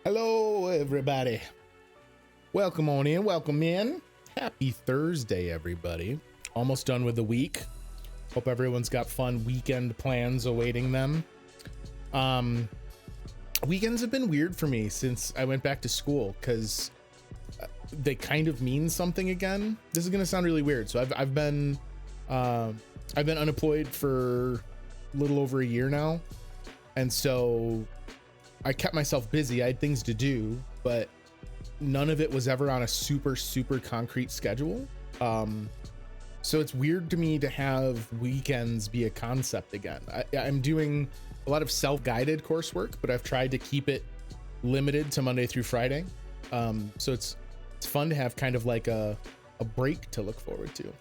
Hello, everybody. Welcome on in. Welcome in. Happy Thursday, everybody. Almost done with the week. Hope everyone's got fun weekend plans awaiting them. Weekends have been weird for me since I went back to school because they kind of mean something again. This is gonna sound really weird. So I've been unemployed for a little over a year now, and so I kept myself busy. I had things to do, but none of it was ever on a super concrete schedule. So it's weird to me to have weekends be a concept again. I'm doing a lot of self-guided coursework, but I've tried to keep it limited to Monday through Friday. So it's fun to have kind of like a break to look forward to.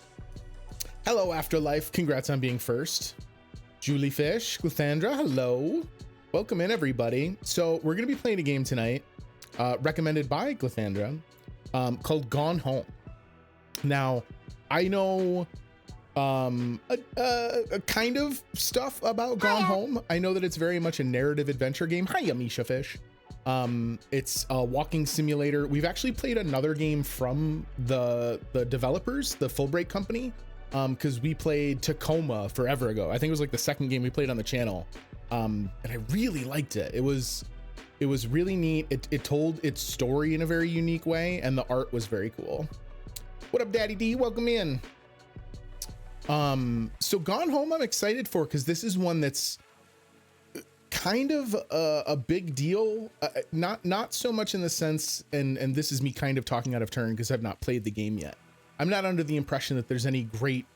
Hello, Afterlife. Congrats on being first. Julie Fish, Glithandra, hello. Welcome in, everybody. So we're going to be playing a game tonight, recommended by Glithandra, called Gone Home. Now, I know a kind of stuff about Gone Home. I know that it's very much a narrative adventure game. Hiya, Misha Fish. It's a walking simulator. We've actually played another game from the developers, the Fullbright company, because we played Tacoma forever ago. I think it was like the second game we played on the channel. And I really liked it. It was really neat. It told its story in a very unique way, and the art was very cool. What up, Daddy D? Welcome in. So Gone Home I'm excited for because this is one that's kind of a big deal. Not so much in the sense, and this is me kind of talking out of turn because I've not played the game yet. I'm not under the impression that there's any great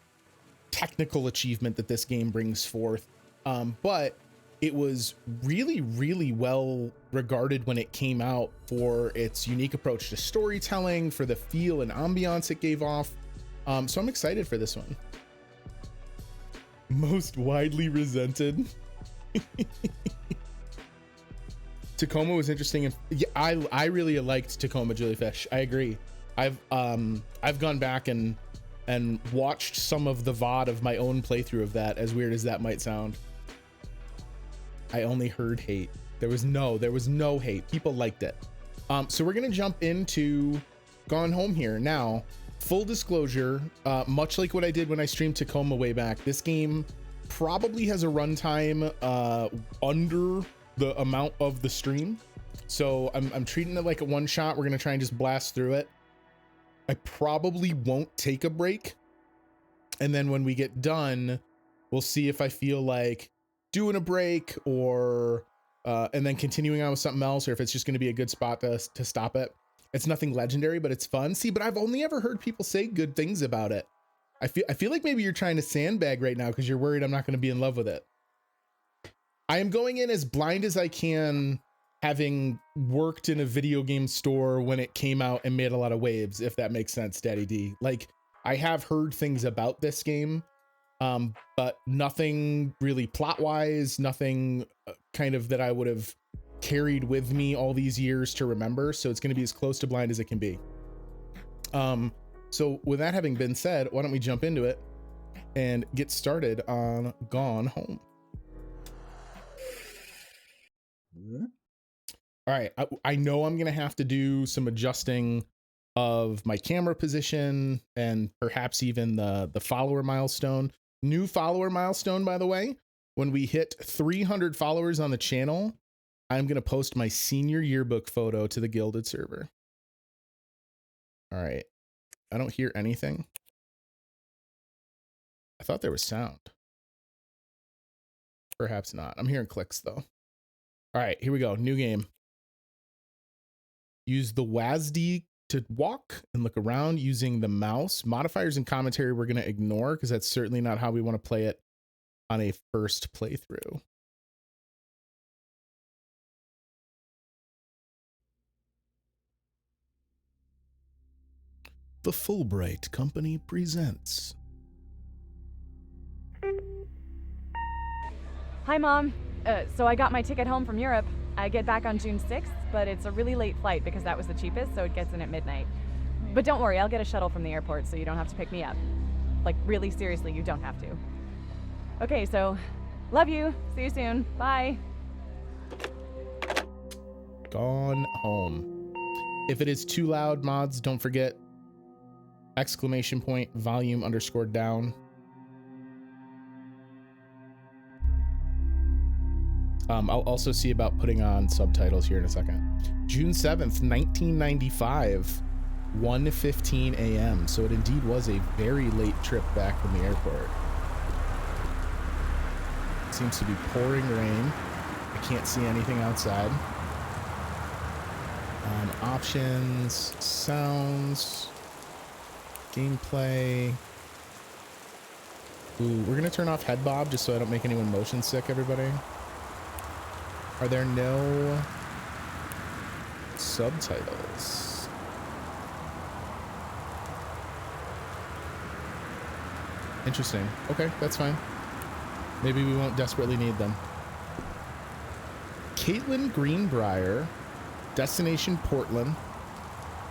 technical achievement that this game brings forth, but it was really well regarded when it came out for its unique approach to storytelling, for the feel and ambiance it gave off. So I'm excited for this one. Most widely resented. Tacoma was interesting, and yeah, I really liked Tacoma, Jellyfish. I agree. I've gone back and watched some of the VOD of my own playthrough of that, as weird as that might sound. I only heard hate. There was no hate. People liked it. So we're gonna jump into Gone Home here. Now, full disclosure, much like what I did when I streamed Tacoma way back, this game probably has a runtime under the amount of the stream. So I'm treating it like a one shot. We're gonna try and just blast through it. I probably won't take a break. And then when we get done, we'll see if I feel like doing a break or and then continuing on with something else, or if it's just going to be a good spot to stop it. It's nothing legendary, but it's fun. See, but I've only ever heard people say good things about it. I feel like maybe you're trying to sandbag right now because you're worried I'm not going to be in love with it. I am going in as blind as I can, having worked in a video game store when it came out and made a lot of waves, if that makes sense, Daddy D. Like, I have heard things about this game, but nothing really plot wise, nothing kind of that I would have carried with me all these years to remember. So it's going to be as close to blind as it can be. So with that having been said, why don't we jump into it and get started on Gone Home. All right. I know I'm going to have to do some adjusting of my camera position and perhaps even the follower milestone. New follower milestone, by the way. When we hit 300 followers on the channel, I'm going to post my senior yearbook photo to the Gilded server. All right. I don't hear anything. I thought there was sound. Perhaps not. I'm hearing clicks though. All right, here we go. New game. Use the WASD to walk and look around using the mouse. Modifiers and commentary we're going to ignore because that's certainly not how we want to play it on a first playthrough. The Fullbright Company presents. Hi, Mom. So I got my ticket home from Europe. I get back on June 6th, but it's a really late flight because that was the cheapest, so it gets in at midnight. But don't worry, I'll get a shuttle from the airport so you don't have to pick me up. Like, really seriously, you don't have to. Okay, so love you. See you soon. Bye. Gone home. If it is too loud, mods, don't forget exclamation point volume underscore down. I'll also see about putting on subtitles here in a second. June 7th, 1995, 1:15 a.m. So it indeed was a very late trip back from the airport. It seems to be pouring rain. I can't see anything outside. Options, sounds, gameplay. Ooh, we're gonna turn off head bob just so I don't make anyone motion sick, everybody. Are there no subtitles? Interesting. Okay, that's fine. Maybe we won't desperately need them. Caitlin Greenbrier, destination Portland.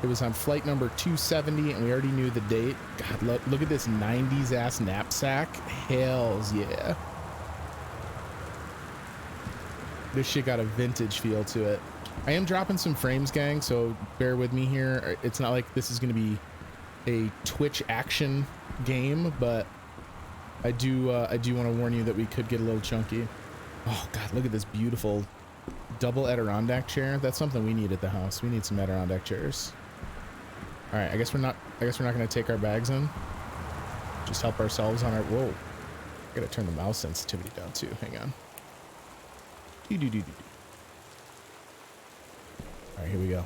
It was on flight number 270 and we already knew the date. God, look at this 90s ass knapsack. Hells yeah. This shit got a vintage feel to it. I am dropping some frames, gang, so bear with me here. It's not like this is going to be a Twitch action game, but I do want to warn you that we could get a little chunky. Oh God, look at this beautiful double Adirondack chair. That's something we need at the house. We need some Adirondack chairs. All right, I guess we're not going to take our bags in. Just help ourselves on our. Whoa, I gotta turn the mouse sensitivity down too. Hang on. All right, here we go.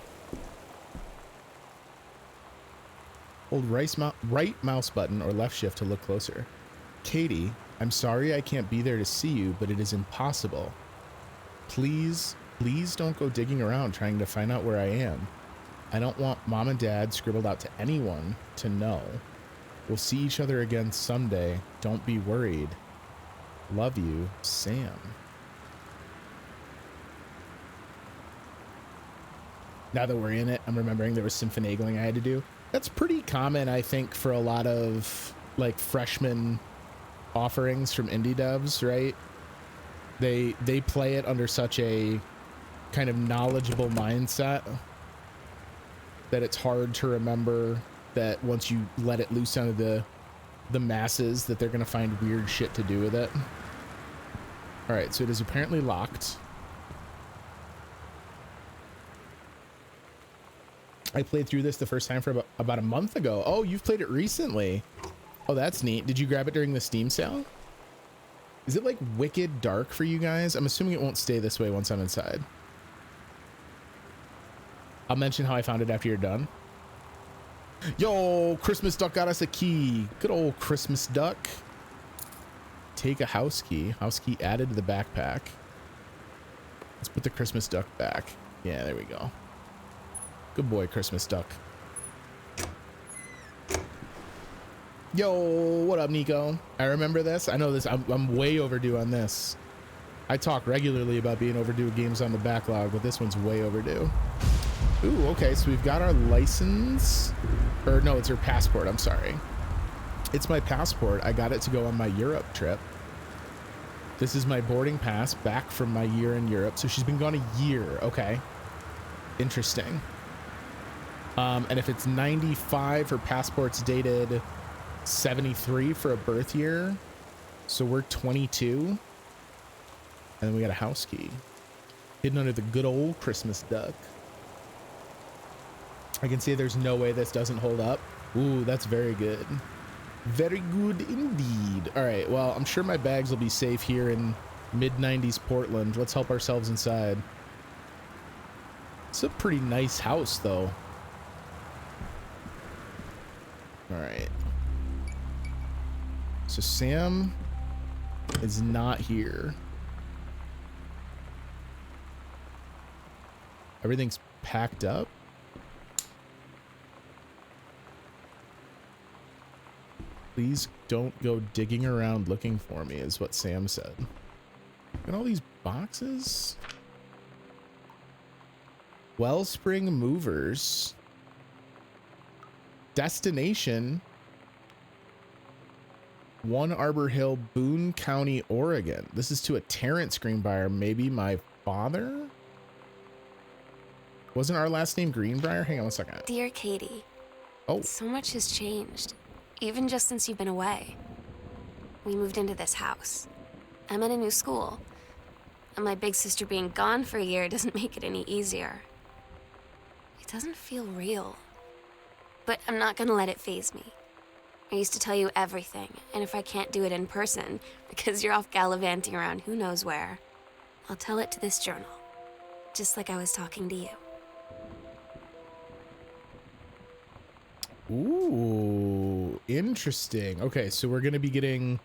Hold right mouse button or left shift to look closer. Katie, I'm sorry I can't be there to see you, but it is impossible. Please don't go digging around trying to find out where I am. I don't want mom and dad scribbled out to anyone to know. We'll see each other again someday. Don't be worried. Love you, Sam. Now that we're in it, I'm remembering there was some finagling I had to do. That's pretty common, I think, for a lot of like freshman offerings from indie devs, right? They play it under such a kind of knowledgeable mindset that it's hard to remember that once you let it loose onto the masses that they're gonna find weird shit to do with it. All right, so it is apparently locked. I played through this the first time for about a month ago. Oh, you've played it recently. Oh, that's neat. Did you grab it during the Steam sale? Is it like wicked dark for you guys? I'm assuming it won't stay this way once I'm inside. I'll mention how I found it after you're done. Yo, Christmas Duck got us a key. Good old Christmas Duck. Take a house key. House key added to the backpack. Let's put the Christmas Duck back. Yeah, there we go. Good boy, Christmas Duck. Yo, what up, Nico? I remember this. I know this. I'm way overdue on this. I talk regularly about being overdue with games on the backlog, but this one's way overdue. Ooh, okay, so we've got our license. Or no, it's her passport. I'm sorry. It's my passport. I got it to go on my Europe trip. This is my boarding pass back from my year in Europe. So she's been gone a year. Okay. Interesting. And if it's 95, her passport's dated 73 for a birth year. So we're 22. And then we got a house key hidden under the good old Christmas Duck. I can see there's no way this doesn't hold up. Ooh, that's very good. Very good indeed. All right, well, I'm sure my bags will be safe here in mid-90s Portland. Let's help ourselves inside. It's a pretty nice house, though. All right. So Sam is not here. Everything's packed up. Please don't go digging around looking for me, is what Sam said. Look at all these boxes. Wellspring Movers. Destination. One Arbor Hill, Boone County, Oregon. This is to a Terrence Greenbrier. Maybe my father? Wasn't our last name Greenbrier? Hang on one second. Dear Katie. Oh. So much has changed, even just since you've been away. We moved into this house. I'm in a new school. And my big sister being gone for a year doesn't make it any easier. It doesn't feel real. But I'm not gonna let it faze me. I used to tell you everything, and if I can't do it in person, because you're off gallivanting around who knows where, I'll tell it to this journal. Just like I was talking to you. Ooh, interesting. Okay, so we're going to be getting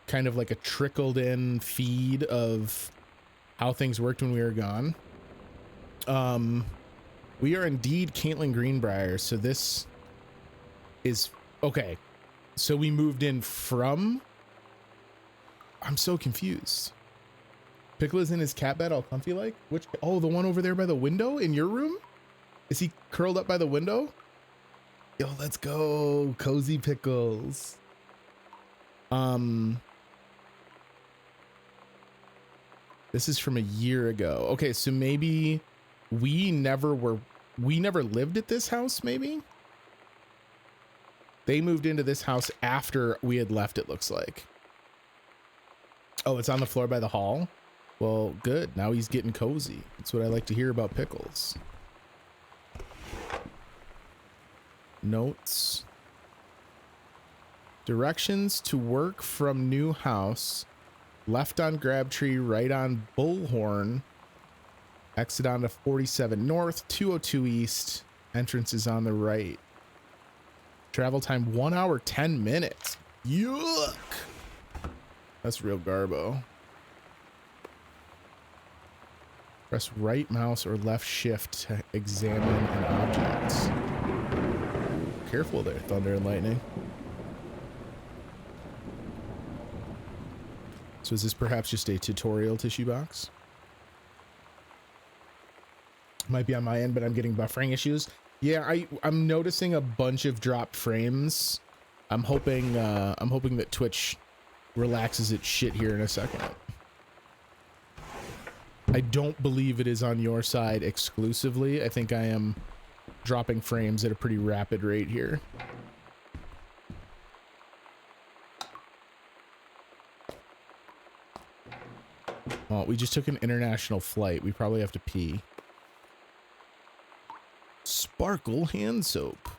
kind of like a trickled in feed of how things worked when we were gone. We are indeed Caitlin Greenbrier. So this is okay. So we moved in from, I'm so confused. Pickle is in his cat bed all comfy like? Which, oh, the one over there by the window in your room? Is he curled up by the window? Yo, let's go. Cozy Pickles. This is from a year ago. Okay, so maybe we never lived at this house, maybe? They moved into this house after we had left, it looks like. Oh, it's on the floor by the hall? Well, good. Now he's getting cozy. That's what I like to hear about Pickles. Notes. Directions to work from new house. Left on Crabtree, right on Bullhorn. Exit onto 47 North, 202 East. Entrance is on the right. Travel time 1 hour, 10 minutes. Yuck. That's real garbo. Press right mouse or left shift to examine an object. Careful there, thunder and lightning. So is this perhaps just a tutorial tissue box? Might be on my end, but I'm getting buffering issues. Yeah, I'm noticing a bunch of dropped frames. I'm hoping that Twitch relaxes its shit here in a second. I don't believe it is on your side exclusively. I think I am dropping frames at a pretty rapid rate here. Well, we just took an international flight. We probably have to pee. Sparkle hand soap.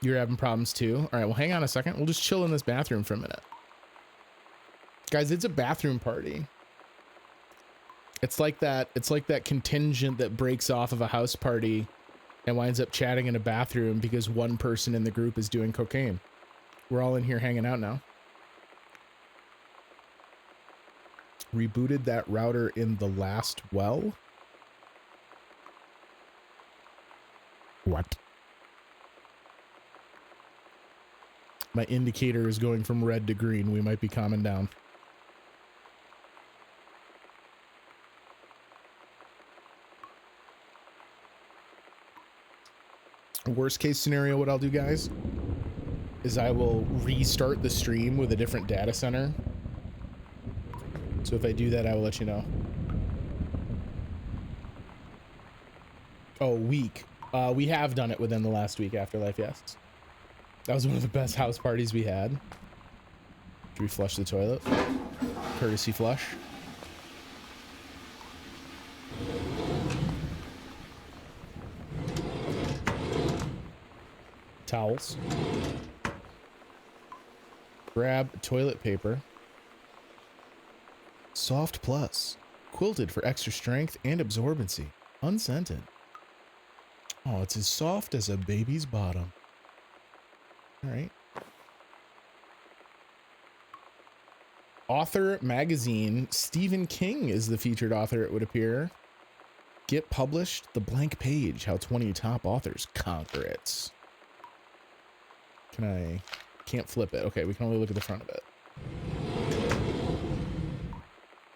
You're having problems too? All right, well, hang on a second. We'll just chill in this bathroom for a minute. Guys, it's a bathroom party. It's like that contingent that breaks off of a house party and winds up chatting in a bathroom because one person in the group is doing cocaine. We're all in here hanging out now. Rebooted that router in the last well. What? My indicator is going from red to green. We might be calming down. Worst case scenario, what I'll do, guys, is I will restart the stream with a different data center. So if I do that, I will let you know. Oh, week. We have done it within the last week, Afterlife, yes. That was one of the best house parties we had. Should we flush the toilet? Courtesy flush. Towels. Grab toilet paper. Soft Plus. Quilted for extra strength and absorbency. Unscented. Oh, it's as soft as a baby's bottom. All right. Author magazine. Stephen King is the featured author, it would appear. Get published. The Blank Page. How 20 top authors conquer it. Can't flip it. Okay, we can only look at the front of it.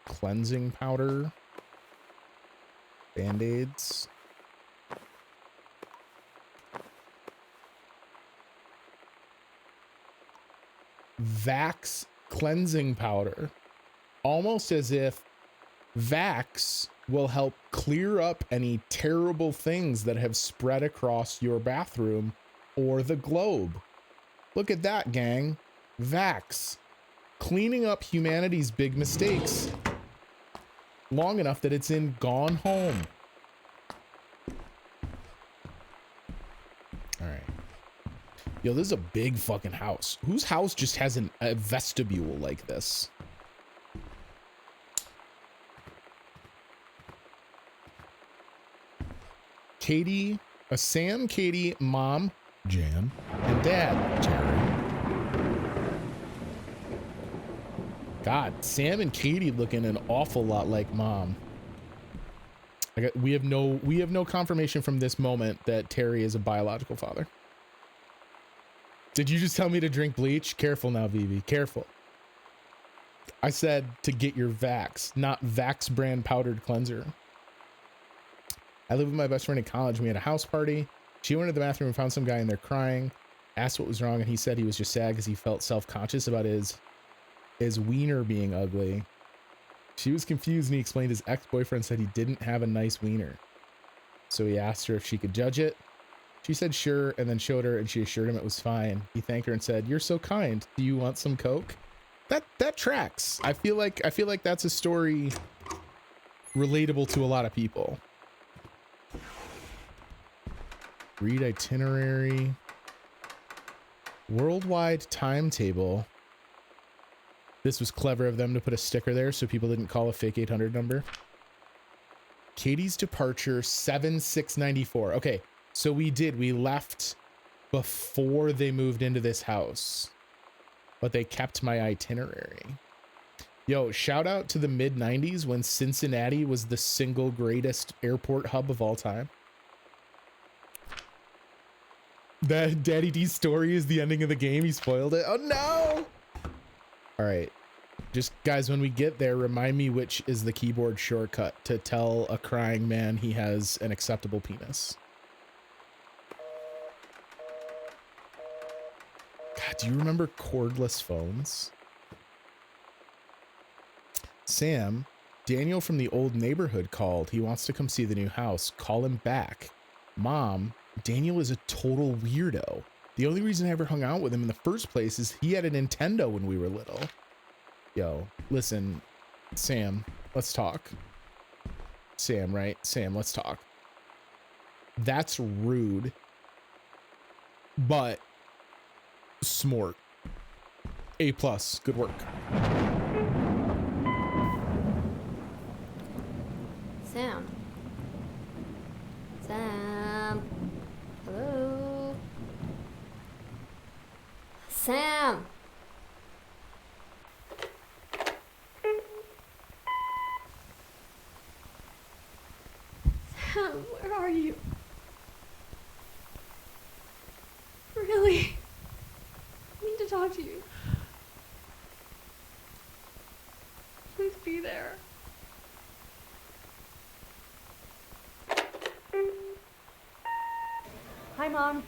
Cleansing powder. Band-aids. Vax cleansing powder. Almost as if Vax will help clear up any terrible things that have spread across your bathroom or the globe. Look at that, gang. Vax. Cleaning up humanity's big mistakes long enough that it's in Gone Home. All right. Yo, this is a big fucking house. Whose house just has a vestibule like this? Katie, Sam, Katie, Mom, Jan, and Dad, Terry. God, Sam and Katie looking an awful lot like Mom. We have no confirmation from this moment that Terry is a biological father. Did you just tell me to drink bleach? Careful now, Vivi. Careful. I said to get your Vax, not Vax brand powdered cleanser. I lived with my best friend in college. We had a house party. She went to the bathroom and found some guy in there crying. Asked what was wrong, and he said he was just sad because he felt self-conscious about his wiener being ugly. She was confused, and he explained his ex-boyfriend said he didn't have a nice wiener. So he asked her if she could judge it. She said sure, and then showed her, and she assured him it was fine. He thanked her and said, "You're so kind. Do you want some Coke?" That tracks. I feel like that's a story relatable to a lot of people. Read itinerary. Worldwide timetable. This was clever of them to put a sticker there so people didn't call a fake 800 number. Katie's departure 7/6/94. Okay, so we left before they moved into this house, but they kept my itinerary. Yo, shout out to the mid 90s when Cincinnati was the single greatest airport hub of all time. That Daddy D's story is the ending of the game. He spoiled it. Oh no! All right, just guys, when we get there, remind me which is the keyboard shortcut to tell a crying man he has an acceptable penis. God, do you remember cordless phones? Sam, Daniel from the old neighborhood called. He wants to come see the new house. Call him back. Mom, Daniel is a total weirdo. The only reason I ever hung out with him in the first place is he had a Nintendo when we were little. Yo, listen, Sam, let's talk. Sam, right? Sam, let's talk. That's rude, but smart. A+, good work. Sam. Sam. Hello. Sam. Sam, where are you? Really? I need to talk to you. Please be there. Hi, Mom.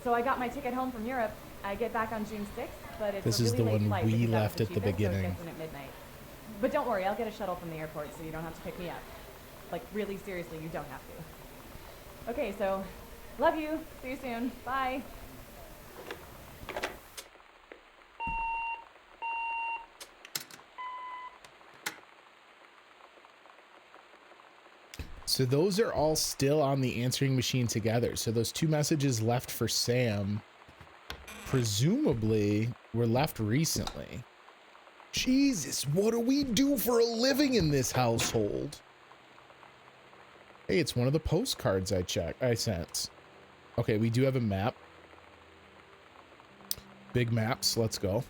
So I got my ticket home from Europe. I get back on June 6th, but it's This a is really the late one flight we because that was left the at the cheapest, so it beginning. gets in at midnight. But don't worry, I'll get a shuttle from the airport so you don't have to pick me up. Like, really seriously, you don't have to. Okay, so love you. See you soon. Bye. So those are all still on the answering machine together. So those two messages left for Sam presumably were left recently. Jesus, what do we do for a living in this household? Hey, it's one of the postcards I sent. Okay, we do have a map. Big maps, let's go.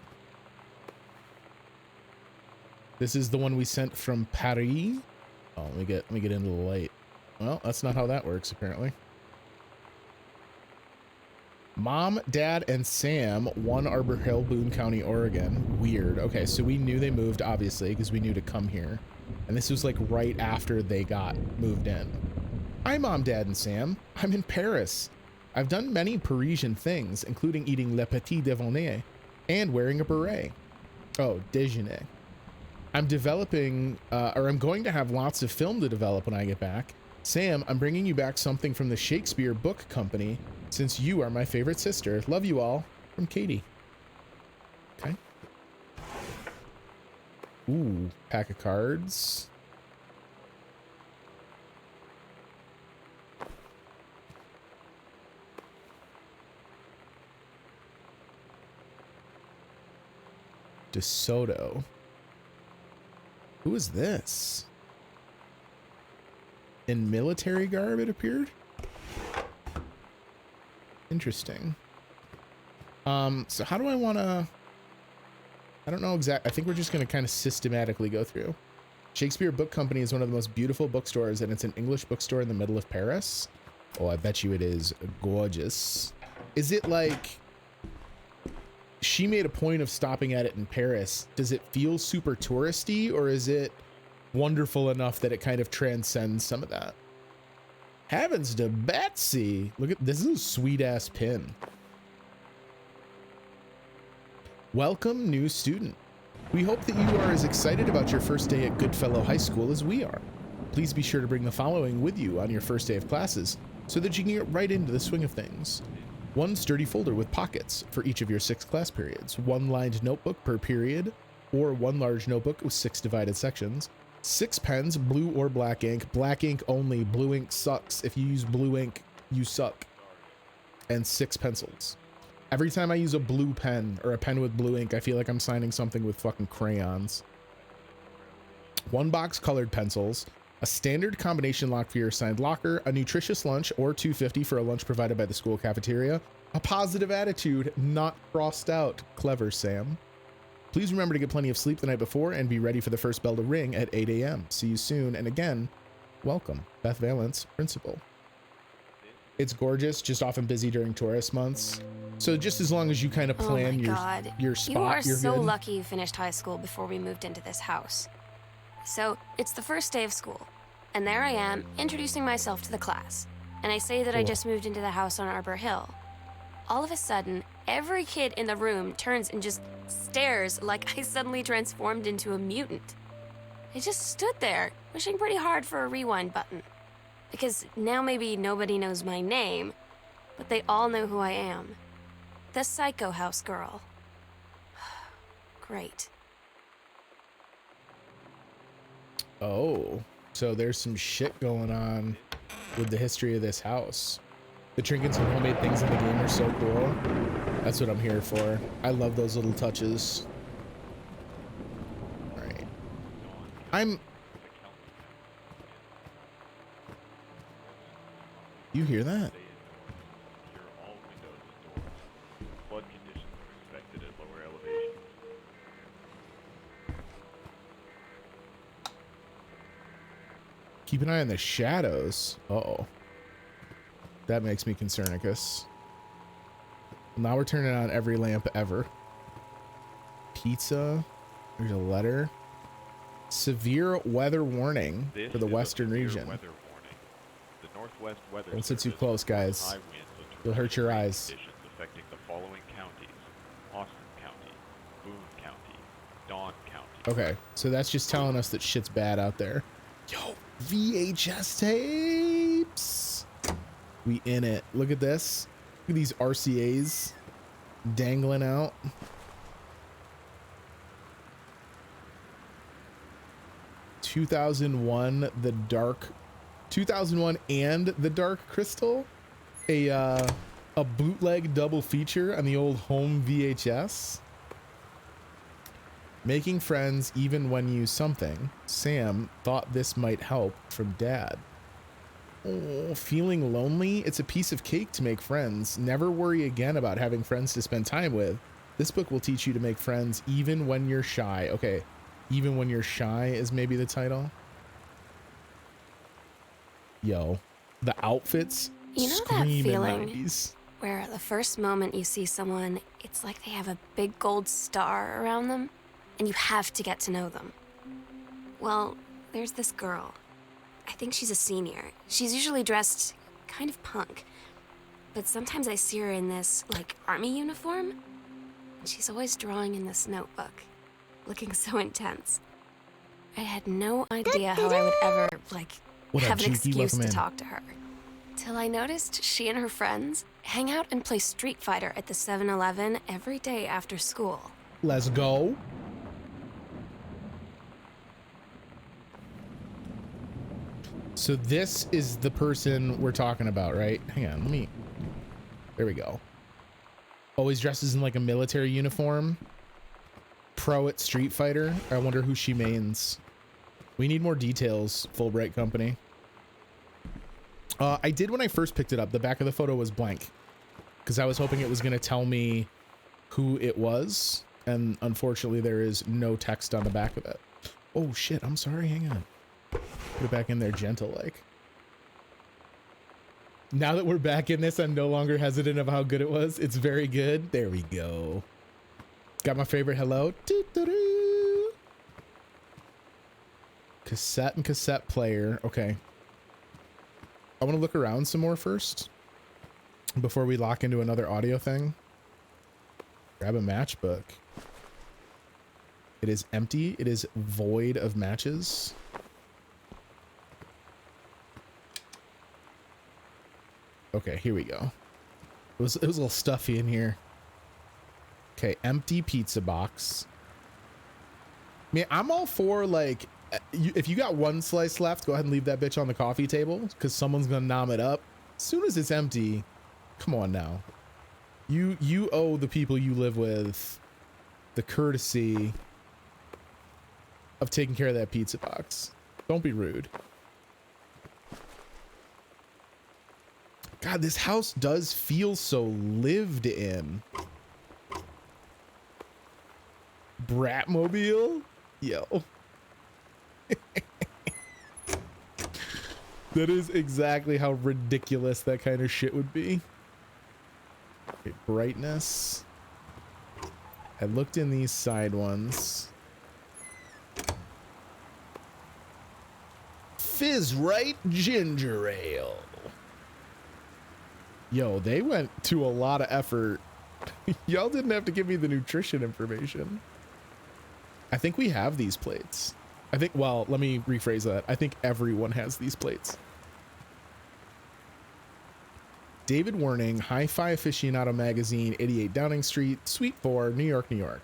This is the one we sent from Paris. Oh, let me get into the light. Well, that's not how that works, apparently. Mom, Dad, and Sam, 1 Arbor Hill, Boone County, Oregon. Weird. Okay, so we knew they moved, obviously, because we knew to come here. And this was like right after they got moved in. Hi, Mom, Dad, and Sam. I'm in Paris. I've done many Parisian things, including eating le petit déjeuner and wearing a beret. Oh, déjeuner. I'm developing, or I'm going to have lots of film to develop when I get back. Sam, I'm bringing you back something from the Shakespeare Book Company, since you are my favorite sister. Love you all. From Katie. Okay. Ooh, pack of cards. DeSoto. Who is this? In military garb, it appeared? Interesting. So how do I want to... I don't know exactly. I think we're just going to kind of systematically go through. Shakespeare Book Company is one of the most beautiful bookstores, and it's an English bookstore in the middle of Paris. Oh, I bet you it is gorgeous. Is it like... She made a point of stopping at it in Paris. Does it feel super touristy, or is it wonderful enough that it kind of transcends some of that? Heavens to Betsy. Look at this. Is a sweet ass pin. Welcome, new student. We hope that you are as excited about your first day at Goodfellow High School as we are. Please be sure to bring the following with you on your first day of classes so that you can get right into the swing of things. One sturdy folder with pockets for each of your 6 class periods, 1 lined notebook per period, or 1 large notebook with 6 divided sections, 6 pens, blue or black ink only, blue ink sucks. If you use blue ink, you suck, and 6 pencils. Every time I use a blue pen or a pen with blue ink, I feel like I'm signing something with fucking crayons. 1 box colored pencils, a standard combination lock for your assigned locker, a nutritious lunch or $2.50 for a lunch provided by the school cafeteria, a positive attitude, not crossed out. Clever, Sam. Please remember to get plenty of sleep the night before and be ready for the first bell to ring at 8 a.m. See you soon. And again, welcome, Beth Valence, principal. It's gorgeous, just often busy during tourist months. So just as long as you kind of plan your spot, you are you're so good. lucky you finished high school before we moved into this house. So it's the first day of school, and there I am introducing myself to the class. And I say that I just moved into the house on Arbor Hill. All of a sudden, every kid in the room turns and just stares like I suddenly transformed into a mutant. I just stood there, wishing pretty hard for a rewind button. Because now maybe nobody knows my name, but they all know who I am. The Psycho House girl. Great. Oh, so there's some shit going on with the history of this house. The trinkets and homemade things in the game are so cool. That's what I'm here for. I love those little touches. All right. You hear that? Keep an eye on the shadows. Uh-oh. That makes me concernicus. Now we're turning on every lamp ever. Pizza. There's a letter. Severe weather warning for the western region. The Northwest Weather Don't sit too close, guys. You'll hurt your eyes. Affecting the following counties: Austin County, Boone County, Dawn County. Okay, so that's just telling us that shit's bad out there. Yo, VHS tapes. We in it. Look at this. Look at these RCAs dangling out. (2001) The Dark 2001 and The Dark Crystal, a bootleg double feature on the old home VHS. Making friends even when you something. Sam thought this might help from Dad. Oh, feeling lonely? It's a piece of cake to make friends. Never worry again about having friends to spend time with. This book will teach you to make friends even when you're shy. Okay, even when you're shy is maybe the title. Yo, the outfits You know that scream feeling 90s. where the first moment you see someone, it's like they have a big gold star around them, and you have to get to know them? Well, There's this girl. I think she's a senior. She's usually dressed kind of punk. But sometimes I see her in this, like, army uniform. And she's always drawing in this notebook, looking so intense. I had no idea how I would ever, like, have an excuse to talk to her. Till I noticed she and her friends hang out and play Street Fighter at the 7-Eleven every day after school. Let's go. So this is the person we're talking about, right? Hang on, there we go. Always dresses in like a military uniform. Pro at Street Fighter. I wonder who she mains. We need more details, Fullbright company. I did when I first picked it up. The back of the photo was blank because I was hoping it was going to tell me who it was. And unfortunately, there is no text on the back of it. Oh, shit. I'm sorry. Hang on. Put it back in there gentle like. Now that we're back in this, I'm no longer hesitant of how good it was. It's very good. There we go. Got my favorite hello. Doo-doo-doo. Cassette and cassette player. Okay. I want to look around some more first before we lock into another audio thing. Grab a matchbook. It is empty. It is void of matches. Okay, here we go. It was a little stuffy in here. Okay, empty pizza box. Man, I'm all for like, if you got one slice left, go ahead and leave that bitch on the coffee table because someone's gonna nom it up. As soon as it's empty, come on now. You owe the people you live with the courtesy of taking care of that pizza box. Don't be rude. God, this house does feel so lived in. Bratmobile? Yo. That is exactly how ridiculous that kind of shit would be. Okay, brightness. I looked in these side ones. Fizz right ginger ale. Yo, they went to a lot of effort. Y'all didn't have to give me the nutrition information. I think we have these plates. I think, well, let me rephrase that. I think everyone has these plates. David Werning, Hi-Fi Aficionado Magazine, 88 Downing Street, Suite 4, New York, New York.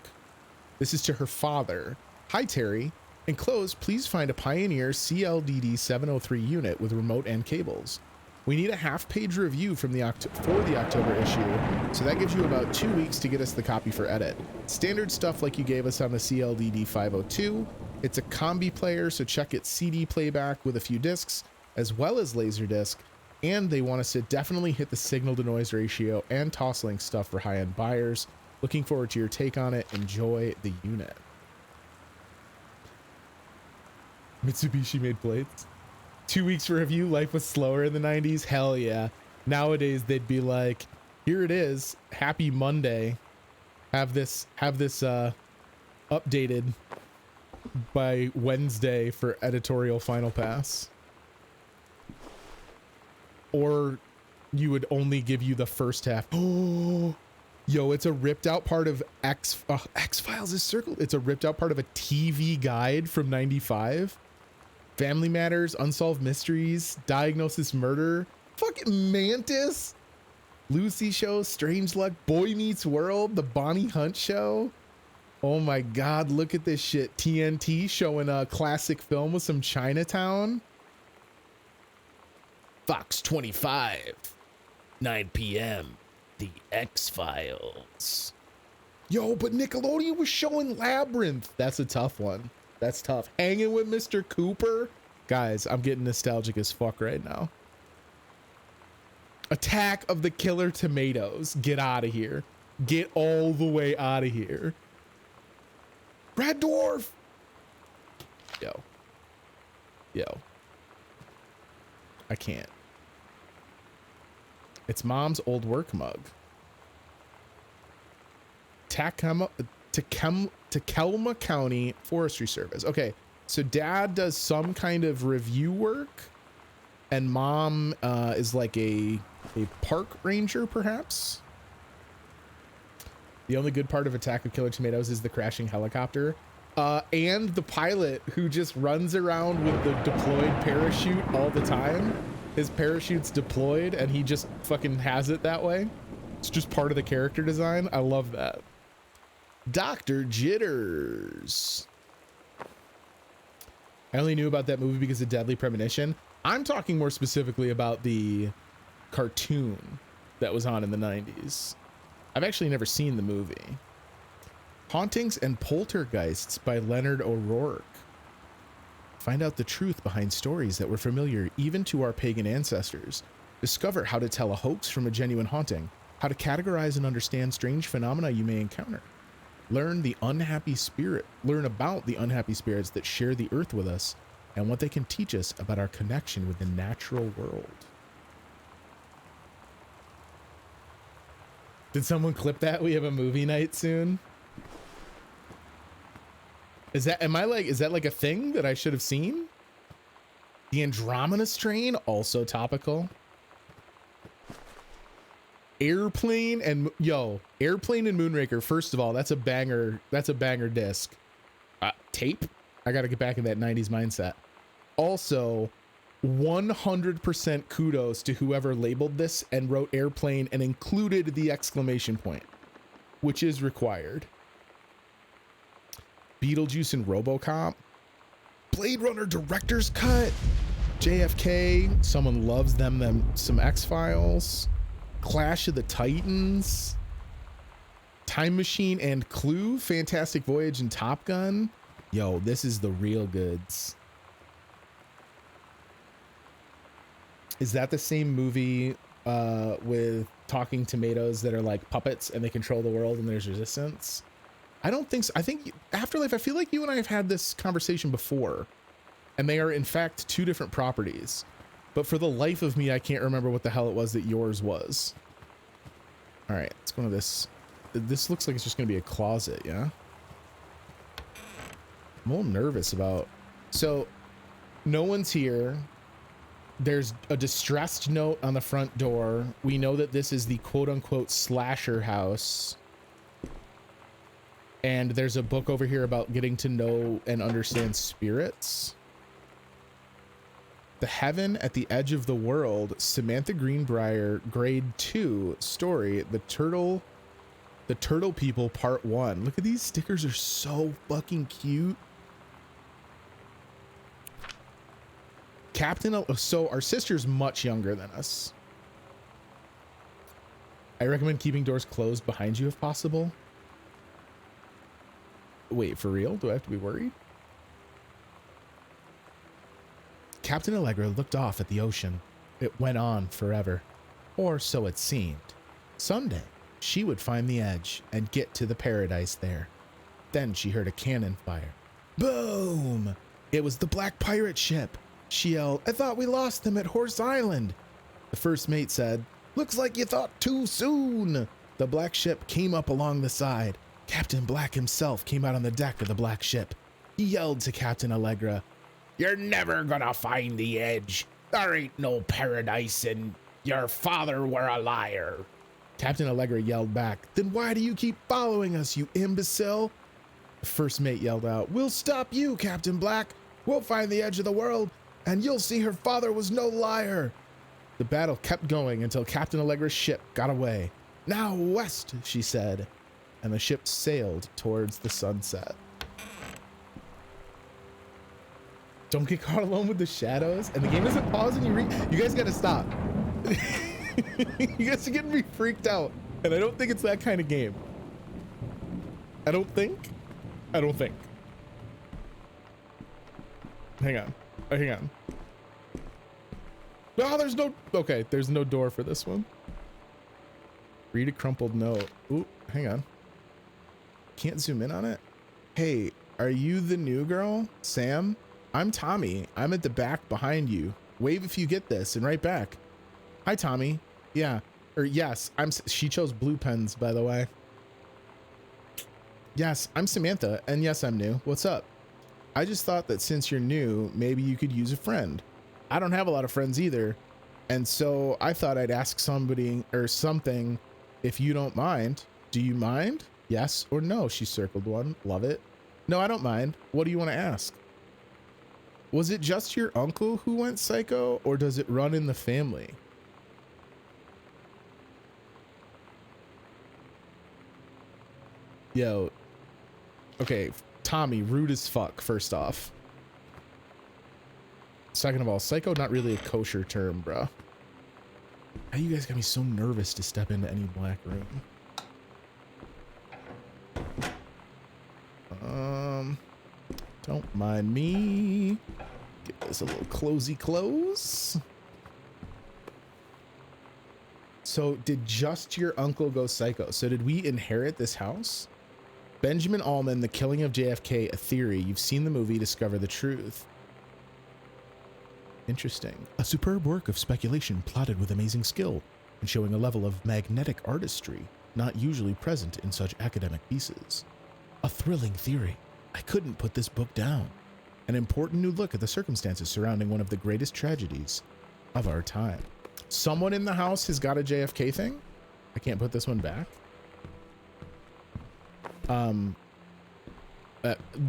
This is to her father. Hi, Terry. Enclosed, please find a Pioneer CLDD 703 unit with remote and cables. We need a half-page review from the for the October issue, so that gives you about 2 weeks to get us the copy for edit. Standard stuff like you gave us on the CLDD 502. It's a combi player, so check its CD playback with a few discs, as well as Laserdisc, and they want us to definitely hit the signal-to-noise ratio and toslink stuff for high-end buyers. Looking forward to your take on it. Enjoy the unit. Mitsubishi made plates. 2 weeks for review. Life was slower in the 90s. Hell yeah. Nowadays they'd be like, here it is. Happy Monday. Have this updated by Wednesday for editorial final pass. Or you would only give you the first half. Oh, yo, it's a ripped out part of X-Files is circled. It's a ripped out part of a TV guide from 95. Family Matters, Unsolved Mysteries, Diagnosis Murder, fucking Mantis, Lucy Show, Strange Luck, Boy Meets World, The Bonnie Hunt Show. Oh my God, look at this shit. TNT showing a classic film with some Chinatown. Fox 25, 9 p.m., The X-Files. Yo, but Nickelodeon was showing Labyrinth. That's a tough one. That's tough. Hanging with Mr. Cooper. Guys, I'm getting nostalgic as fuck right now. Attack of the Killer Tomatoes. Get out of here. Get all the way out of here. Brad Dwarf. Yo. I can't. It's mom's old work mug. Tacoma County Forestry Service. Okay, So dad does some kind of review work, and mom is like a park ranger, perhaps. The only good part of Attack of Killer Tomatoes is the crashing helicopter. And the pilot who just runs around with the deployed parachute all the time. His parachute's deployed and he just fucking has it that way. It's just part of the character design. I love that. Dr. Jitters. I only knew about that movie because of Deadly Premonition. I'm talking more specifically about the cartoon that was on in the 90s. I've actually never seen the movie. Hauntings and Poltergeists by Leonard O'Rourke. Find out the truth behind stories that were familiar even to our pagan ancestors. Discover how to tell a hoax from a genuine haunting. How to categorize and understand strange phenomena you may encounter. Learn about the unhappy spirits that share the earth with us and what they can teach us about our connection with the natural world. Did someone clip that? We have a movie night soon. Is that like a thing that I should have seen? The Andromeda Strain, also topical. Airplane and Moonraker. First of all, that's a banger. That's a banger disc. Tape. I got to get back in that 90s mindset. Also, 100% kudos to whoever labeled this and wrote Airplane and included the exclamation point, which is required. Beetlejuice and RoboCop. Blade Runner Director's Cut. JFK. Someone loves them some X-Files. Clash of the Titans. Time Machine and Clue. Fantastic Voyage and Top Gun. Yo, this is the real goods. Is that the same movie with talking tomatoes that are like puppets and they control the world and there's resistance? I don't think so. I think Afterlife, I feel like you and I have had this conversation before, and they are in fact two different properties. But for the life of me, I can't remember what the hell it was that yours was. All right, let's go to this. This looks like it's just going to be a closet, yeah? I'm a little nervous about... So, no one's here. There's a distressed note on the front door. We know that this is the quote-unquote slasher house. And there's a book over here about getting to know and understand spirits. The Heaven at the Edge of the World, Samantha Greenbrier, Grade 2 story, The Turtle People, Part 1. Look at these stickers, are so fucking cute. So our sister's much younger than us. I recommend keeping doors closed behind you if possible. Wait, for real? Do I have to be worried? Captain Allegra looked off at the ocean. It went on forever. Or so it seemed. Someday, she would find the edge and get to the paradise there. Then she heard a cannon fire. Boom! It was the Black Pirate ship. She yelled, "I thought we lost them at Horse Island." The first mate said, "Looks like you thought too soon." The black ship came up along the side. Captain Black himself came out on the deck of the black ship. He yelled to Captain Allegra, "You're never gonna find the edge. There ain't no paradise and your father were a liar." Captain Allegra yelled back, "Then why do you keep following us, you imbecile?" The first mate yelled out, "We'll stop you, Captain Black. We'll find the edge of the world, and you'll see her father was no liar." The battle kept going until Captain Allegra's ship got away. "Now west," she said, and the ship sailed towards the sunset. Don't get caught alone with the shadows. And the game doesn't pause and you guys gotta stop. You guys are getting me freaked out. And I don't think it's that kind of game. I don't think. Hang on. Hang on. Oh, there's no door for this one. Read a crumpled note. Ooh, hang on. Can't zoom in on it. Hey, are you the new girl? Sam? I'm Tommy. I'm at the back behind you. Wave if you get this and right back. Hi, Tommy. Yeah. Or yes, she chose blue pens, by the way. Yes, I'm Samantha, and yes, I'm new. What's up? I just thought that since you're new, maybe you could use a friend. I don't have a lot of friends either. And so I thought I'd ask somebody or something if you don't mind. Do you mind? Yes or no? She circled one. Love it. No, I don't mind. What do you want to ask? Was it just your uncle who went psycho, or does it run in the family? Yo. Okay, Tommy, rude as fuck, first off. Second of all, psycho, not really a kosher term, bruh. How you guys got me so nervous to step into any black room? Don't mind me. Give this a little closey close. So did just your uncle go psycho? So did we inherit this house? Benjamin Allman, The Killing of JFK, a theory. You've seen the movie, discover the truth. Interesting. A superb work of speculation plotted with amazing skill and showing a level of magnetic artistry not usually present in such academic pieces. A thrilling theory. I couldn't put this book down. An important new look at the circumstances surrounding one of the greatest tragedies of our time. Someone in the house has got a JFK thing? I can't put this one back.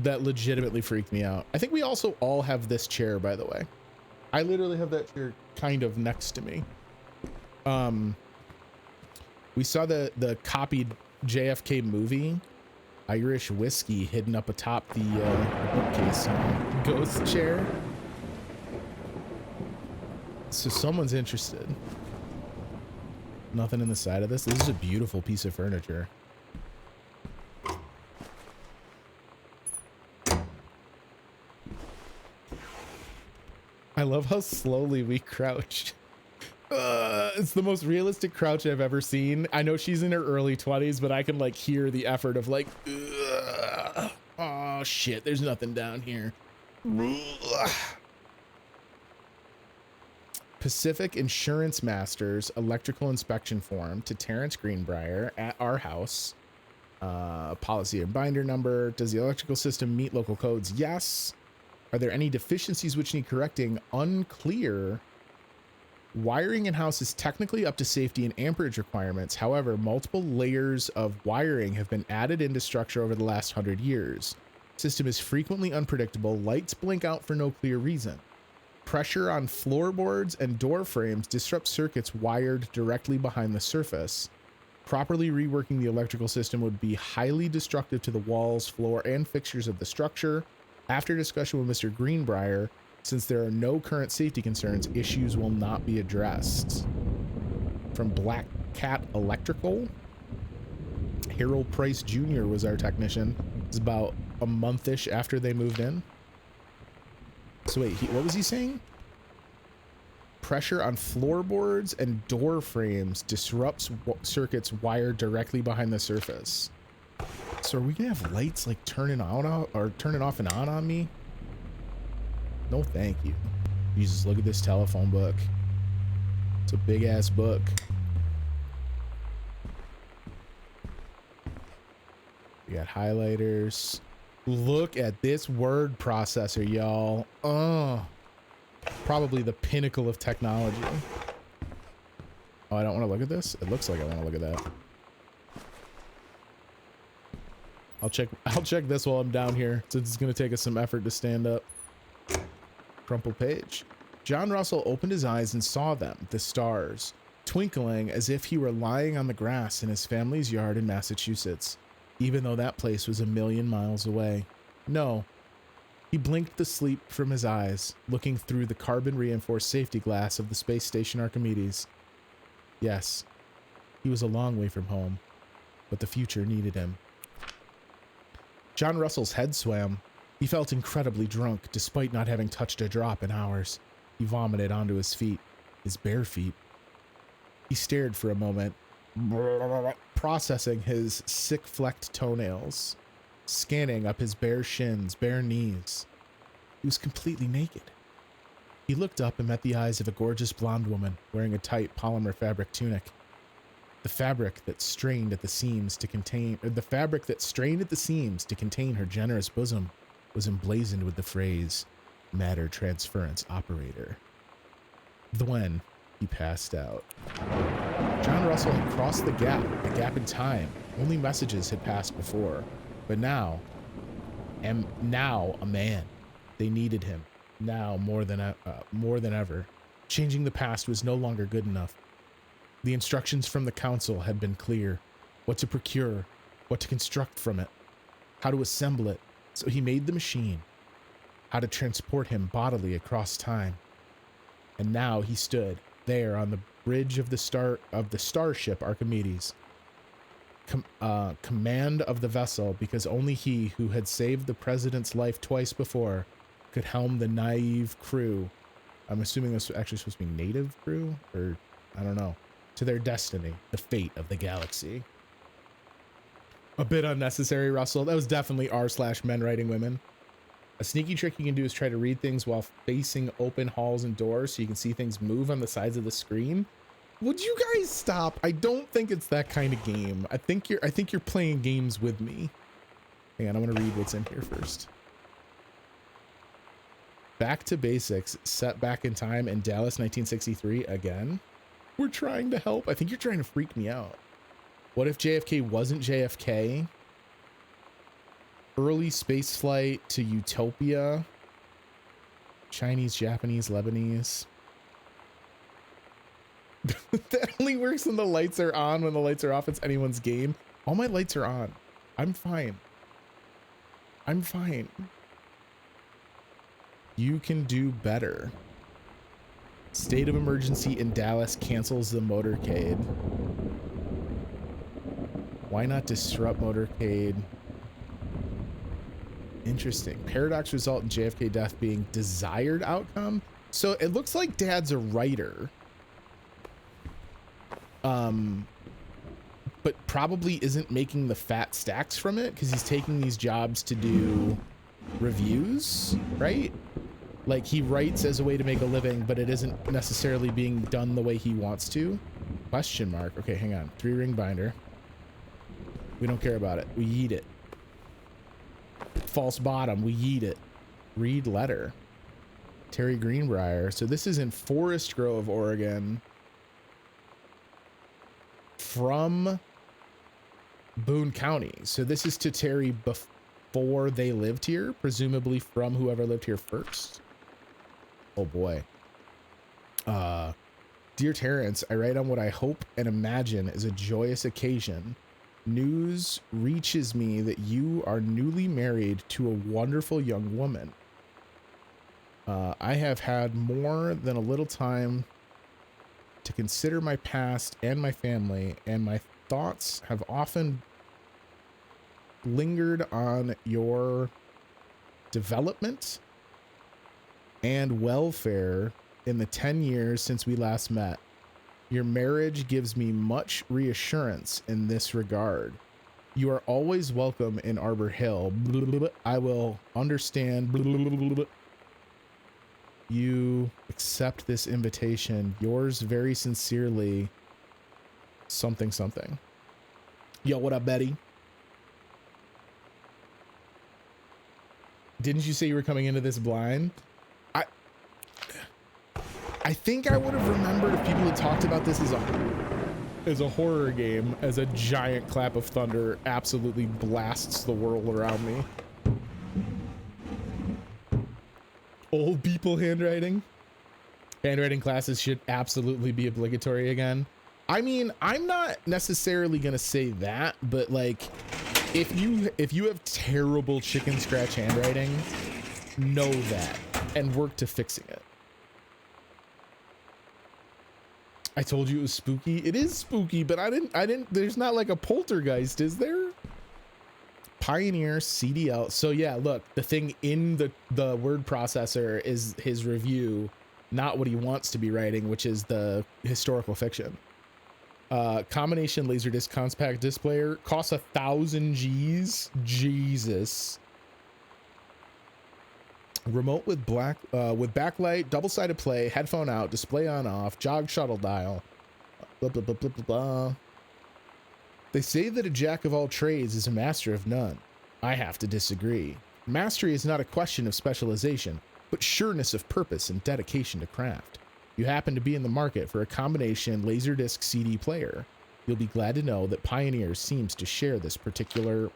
That legitimately freaked me out. I think we also all have this chair, by the way. I literally have that chair kind of next to me. We saw the copied JFK movie, Irish whiskey, hidden up atop the bookcase ghost chair. So someone's interested. Nothing in the side of this. This is a beautiful piece of furniture. I love how slowly we crouched. It's the most realistic crouch I've ever seen. I know she's in her early 20s, but I can like hear the effort of like, oh shit, there's nothing down here. Pacific Insurance Masters electrical inspection form to Terrence Greenbrier at our house. Policy and binder number. Does the electrical system meet local codes? Yes. Are there any deficiencies which need correcting? Unclear. Wiring in house is technically up to safety and amperage requirements. However, multiple layers of wiring have been added into structure over the last 100 years. System is frequently unpredictable. Lights blink out for no clear reason. Pressure on floorboards and door frames disrupts circuits wired directly behind the surface. Properly reworking the electrical system would be highly destructive to the walls, floor, and fixtures of the structure. After discussion with Mr. Greenbrier, since there are no current safety concerns, issues will not be addressed. From Black Cat Electrical, Harold Price Jr. was our technician. It's about a month-ish after they moved in. So wait, what was he saying? Pressure on floorboards and door frames disrupts circuits wired directly behind the surface. So are we gonna have lights like turning on or turning off and on me? No, thank you. Jesus, look at this telephone book. It's a big ass book. We got highlighters. Look at this word processor, y'all. Probably the pinnacle of technology. Oh, I don't want to look at this? It looks like I want to look at that. I'll check this while I'm down here, since it's going to take us some effort to stand up. Crumple page. John Russell opened his eyes and saw them, the stars, twinkling as if he were lying on the grass in his family's yard in Massachusetts, even though that place was 1,000,000 miles away. No. He blinked the sleep from his eyes, looking through the carbon-reinforced safety glass of the space station Archimedes. Yes, he was a long way from home, but the future needed him. John Russell's head swam. He felt incredibly drunk, despite not having touched a drop in hours. He vomited onto his feet, his bare feet. He stared for a moment, processing his sick-flecked toenails, scanning up his bare shins, bare knees. He was completely naked. He looked up and met the eyes of a gorgeous blonde woman wearing a tight polymer fabric tunic. The fabric that strained at the seams to contain her generous bosom was emblazoned with the phrase, matter transference operator. Then he passed out. John Russell had crossed the gap in time. Only messages had passed before, but now a man. They needed him now more than ever. Changing the past was no longer good enough. The instructions from the council had been clear: what to procure, what to construct from it, how to assemble it. So he made the machine, how to transport him bodily across time. And now he stood there on the bridge of the starship Archimedes, command of the vessel, because only he who had saved the president's life twice before could helm the naive crew. I'm assuming this was actually supposed to be native crew, or I don't know, to their destiny, the fate of the galaxy. A bit unnecessary, Russell. That was definitely r/men writing women. A sneaky trick you can do is try to read things while facing open halls and doors so you can see things move on the sides of the screen. Would you guys stop? I don't think it's that kind of game. I think you're playing games with me. Hang on, I want to read what's in here first. Back to basics, set back in time in Dallas 1963 again. We're trying to help. I think you're trying to freak me out. What if JFK wasn't JFK? Early space flight to Utopia. Chinese, Japanese, Lebanese. That only works when the lights are on. When the lights are off, it's anyone's game. All my lights are on. I'm fine. I'm fine. You can do better. State of emergency in Dallas cancels the motorcade. Why not disrupt motorcade? Interesting. Paradox result in JFK death being desired outcome. So it looks like Dad's a writer. But probably isn't making the fat stacks from it because he's taking these jobs to do reviews, right? Like he writes as a way to make a living, but it isn't necessarily being done the way he wants to. Question mark. Okay, hang on. 3-ring binder. We don't care about it. We yeet it. False bottom. We yeet it. Read letter. Terry Greenbrier. So this is in Forest Grove, Oregon. From Boone County. So this is to Terry before they lived here, presumably from whoever lived here first. Oh boy. Dear Terrence, I write on what I hope and imagine is a joyous occasion. News reaches me that you are newly married to a wonderful young woman. I have had more than a little time to consider my past and my family, and my thoughts have often lingered on your development and welfare in the 10 years since we last met. Your marriage gives me much reassurance in this regard. You are always welcome in Arbor Hill. I will understand. You accept this invitation. Yours very sincerely, something something. Yo, what up, Betty? Didn't you say you were coming into this blind? I think I would have remembered if people had talked about this as a horror game, as a giant clap of thunder absolutely blasts the world around me. Old people handwriting. Handwriting classes should absolutely be obligatory again. I mean, I'm not necessarily gonna say that, but like, if you have terrible chicken scratch handwriting, know that and work to fixing it. I told you it was spooky. It is spooky, but I didn't, there's not like a poltergeist, is there? Pioneer CDL. So yeah, look, the thing in the word processor is his review, not what he wants to be writing, which is the historical fiction. Combination Laserdisc compact disc player costs 1,000 G's. Jesus. Remote with backlight, double-sided play, headphone out, display on off, jog shuttle dial. Blah blah blah blah blah blah. They say that a jack of all trades is a master of none. I have to disagree. Mastery is not a question of specialization, but sureness of purpose and dedication to craft. You happen to be in the market for a combination Laserdisc CD player. You'll be glad to know that Pioneer seems to share this particular...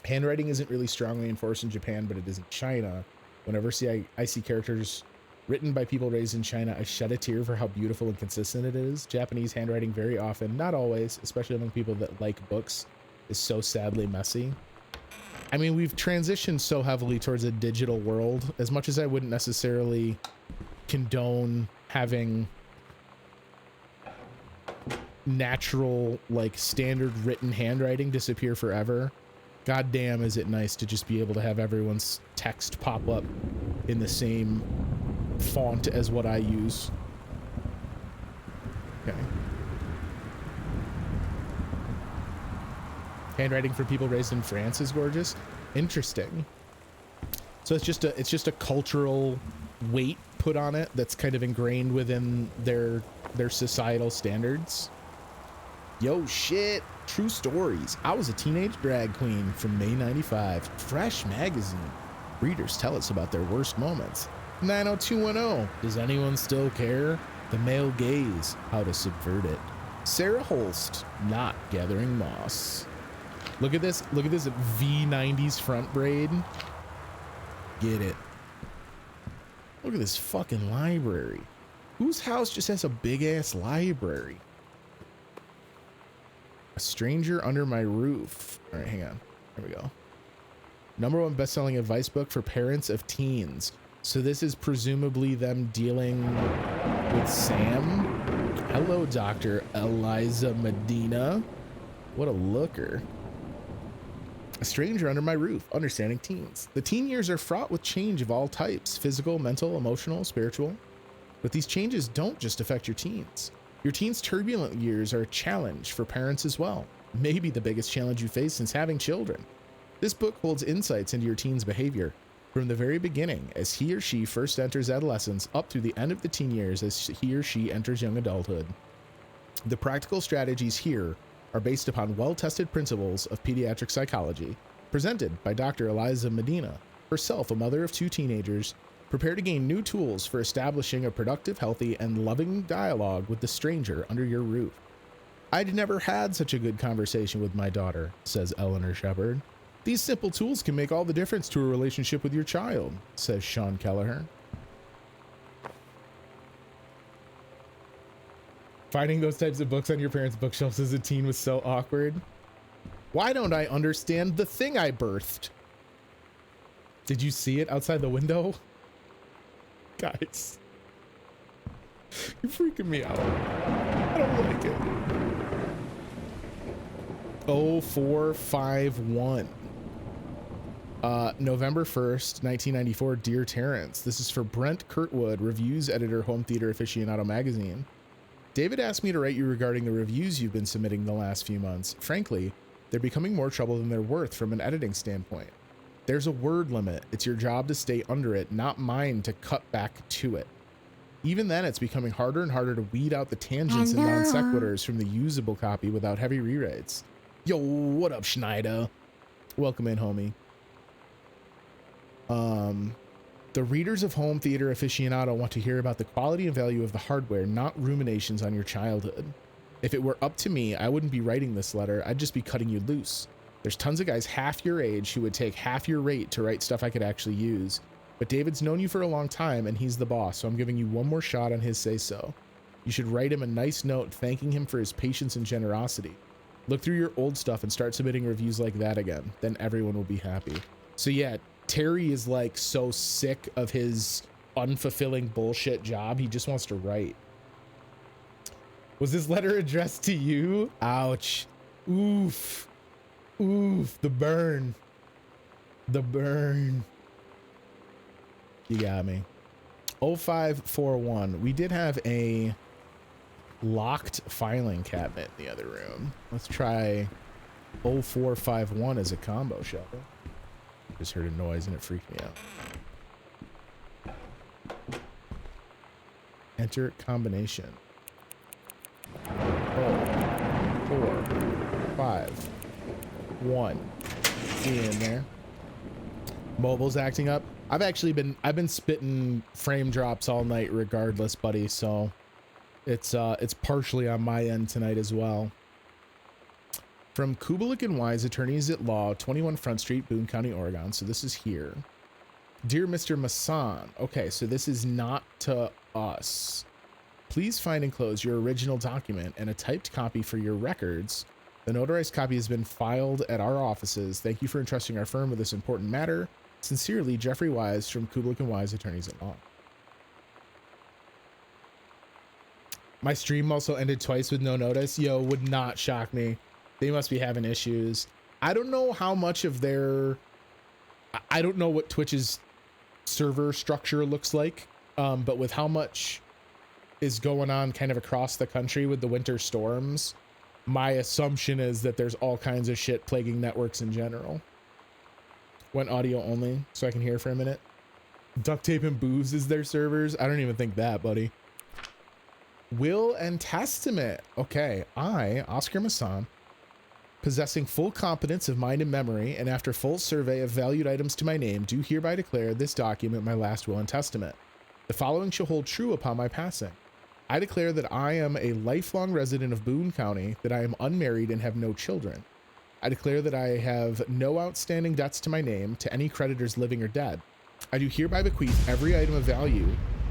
handwriting isn't really strongly enforced in Japan, but it is in China. Whenever I see characters written by people raised in China, I shed a tear for how beautiful and consistent it is. Japanese handwriting very often, not always, especially among people that like books, is so sadly messy. I mean, we've transitioned so heavily towards a digital world. As much as I wouldn't necessarily condone having natural, like, standard written handwriting disappear forever, god damn is it nice to just be able to have everyone's text pop up in the same font as what I use. Okay. Handwriting for people raised in France is gorgeous. Interesting. So it's just a cultural weight put on it that's kind of ingrained within their societal standards. Yo, shit. True stories. I was a teenage drag queen from May 95. Fresh magazine. Readers tell us about their worst moments. 90210. Does anyone still care? The male gaze. How to subvert it. Sarah Holst. Not gathering moss. Look at this. Look at this V90s front braid. Get it. Look at this fucking library. Whose house just has a big ass library? A Stranger Under My Roof. All right, hang on. Here we go. #1 best-selling advice book for parents of teens. So this is presumably them dealing with Sam. Hello, Dr. Eliza Medina. What a looker. A Stranger Under My Roof, Understanding Teens. The teen years are fraught with change of all types, physical, mental, emotional, spiritual. But these changes don't just affect your teens. Your teens' turbulent years are a challenge for parents as well. Maybe the biggest challenge you face since having children. This book holds insights into your teen's behavior from the very beginning as he or she first enters adolescence up through the end of the teen years as he or she enters young adulthood. The practical strategies here are based upon well-tested principles of pediatric psychology, presented by Dr. Eliza Medina, herself a mother of 2 teenagers, prepare to gain new tools for establishing a productive, healthy, and loving dialogue with the stranger under your roof. I'd never had such a good conversation with my daughter, says Eleanor Shepard. These simple tools can make all the difference to a relationship with your child, says Sean Kelleher. Finding those types of books on your parents' bookshelves as a teen was so awkward. Why don't I understand the thing I birthed? Did you see it outside the window? Guys, you're freaking me out. I don't like it. 0451. November 1st, 1994. Dear Terrence, this is for Brent Kurtwood, reviews editor, Home Theater Aficionado magazine. David asked me to write you regarding the reviews you've been submitting the last few months. Frankly, they're becoming more trouble than they're worth from an editing standpoint. There's a word limit. It's your job to stay under it, not mine to cut back to it. Even then, it's becoming harder and harder to weed out the tangents and non sequiturs from the usable copy without heavy rewrites. Yo, what up, Schneider? Welcome in, homie. The readers of Home Theater Aficionado want to hear about the quality and value of the hardware, not ruminations on your childhood. If it were up to me, I wouldn't be writing this letter. I'd just be cutting you loose. There's tons of guys half your age who would take half your rate to write stuff I could actually use. But David's known you for a long time and he's the boss, so I'm giving you one more shot on his say-so. You should write him a nice note thanking him for his patience and generosity. Look through your old stuff and start submitting reviews like that again. Then everyone will be happy. So yeah, Terry is like so sick of his unfulfilling bullshit job. He just wants to write. Was this letter addressed to you? Ouch. Oof. Oof, the burn. The burn. You got me. 0541. We did have a locked filing cabinet in the other room. Let's try 0451 as a combo, shall we? Just heard a noise and it freaked me out. Enter combination. 4, 4, 5, 1. in there. Mobile's acting up. I've been spitting frame drops all night regardless, buddy, so it's partially on my end tonight as well. From Kubelik and Wise, attorneys at law, 21 Front Street, Boone County, Oregon. So this is here. Dear Mr. Masson. Okay, so this is not to us. Please find enclosed your original document and a typed copy for your records. The notarized copy has been filed at our offices. Thank you for entrusting our firm with this important matter. Sincerely, Jeffrey Wise from Kubelik and Wise, attorneys at law. My stream also ended twice with no notice. Yo, would not shock me. They must be having issues. I don't know how much of their... I don't know what Twitch's server structure looks like, but with how much is going on kind of across the country with the winter storms, my assumption is that there's all kinds of shit plaguing networks in general. Went audio only, so I can hear for a minute. Duct tape and booze is their servers? I don't even think that, buddy. Will and testament. Okay, I, Oscar Masson, possessing full competence of mind and memory, and after full survey of valued items to my name, do hereby declare this document my last will and testament. The following shall hold true upon my passing. I declare that I am a lifelong resident of Boone County, that I am unmarried and have no children. I declare that I have no outstanding debts to my name to any creditors living or dead. I do hereby bequeath every item of value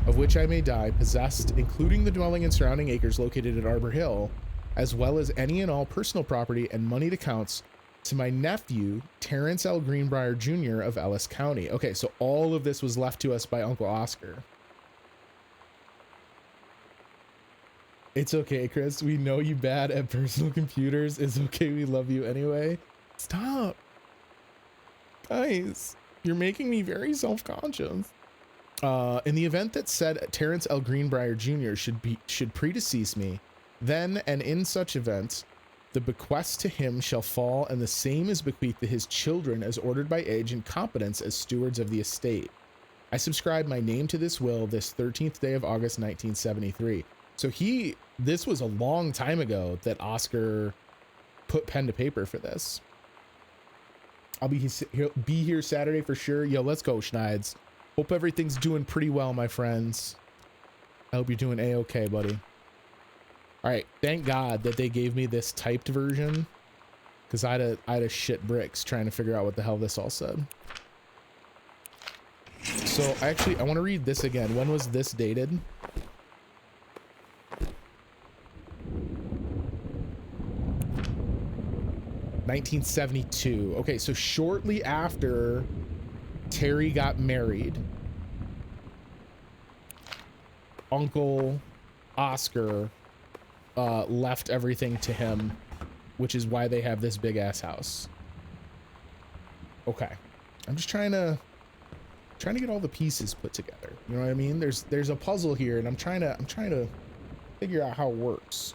of which I may die possessed, including the dwelling and surrounding acres located at Arbor Hill, as well as any and all personal property and moneyed accounts, to my nephew, Terrence L. Greenbrier Jr. of Ellis County. Okay, so all of this was left to us by Uncle Oscar. It's okay, Chris. We know you bad at personal computers. It's okay. We love you anyway. Stop. Guys, you're making me very self-conscious. In the event that said Terrence L. Greenbrier Jr. should predecease me, then and in such event, the bequest to him shall fall, and the same is bequeathed to his children as ordered by age and competence as stewards of the estate. I subscribe my name to this will this 13th day of August 1973. So this was a long time ago that Oscar put pen to paper for this. I'll be here Saturday for sure. Yo, let's go, Schneids. Hope everything's doing pretty well, my friends. I hope you're doing a-okay, buddy. All right, thank God that they gave me this typed version, because I had a shit bricks trying to figure out what the hell this all said. So I want to read this again. When was this dated? (1972). Okay, so shortly after Terry got married, Uncle Oscar left everything to him, which is why they have this big ass house. Okay, I'm just trying to get all the pieces put together. You know what I mean? There's a puzzle here, and I'm trying to figure out how it works.